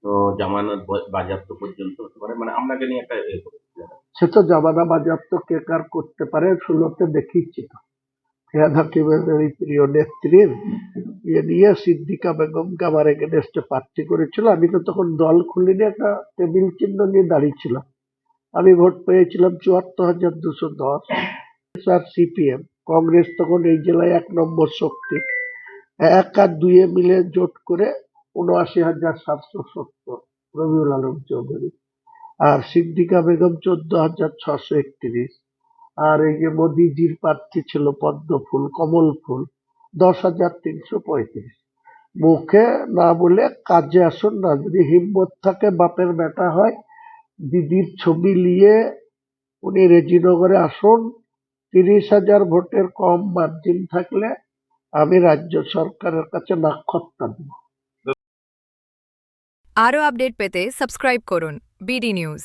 তো জামানত বাজেয়াপ্ত পর্যন্ত হতে পারে, মানে আপনাকে নিয়ে একটা সে তো জামানা বাজেয়াপ্ত কে কার করতে পারে, শুরুতে দেখিয়েছি তো ফিরহাদ হাকিমের এই প্রিয় নেত্রীর ইয়ে নিয়ে সিদ্দিকা বেগমকে আমার এগেনস্টে প্রার্থী করেছিল। আমি তো তখন দল খুলিনি, একটা টেবিল চিহ্ন নিয়ে দাঁড়িয়েছিলাম। আমি ভোট পেয়েছিলাম ৭৪,২১০। আর সিপিএম কংগ্রেস তখন এই জেলায় ১ নম্বর শক্তি, ১ আর ২ মিলে জোট করে ৭৯,৭৭০ রবিউল আলম চৌধুরী, আর সিদ্দিকা বেগম ১৪,৬৩১, আর এই যে মোদিজির প্রার্থী ছিল পদ্ম ফুল কমল ফুল ১০,৩৩৫। মুখে না বলে কাজে আসুন না, যদি হিম্মত থাকে বাপের বেটা হয়, দিদির ছবি নিয়ে উনি রেজিনগরে আসুন। ৩০,০০০ ভোটের কম মার্জিন থাকলে আমি রাজ্য সরকারের কাছে নাক্ষত্তা দেব। আরও আপডেট পেতে সাবস্ক্রাইব করুন বিডি নিউজ।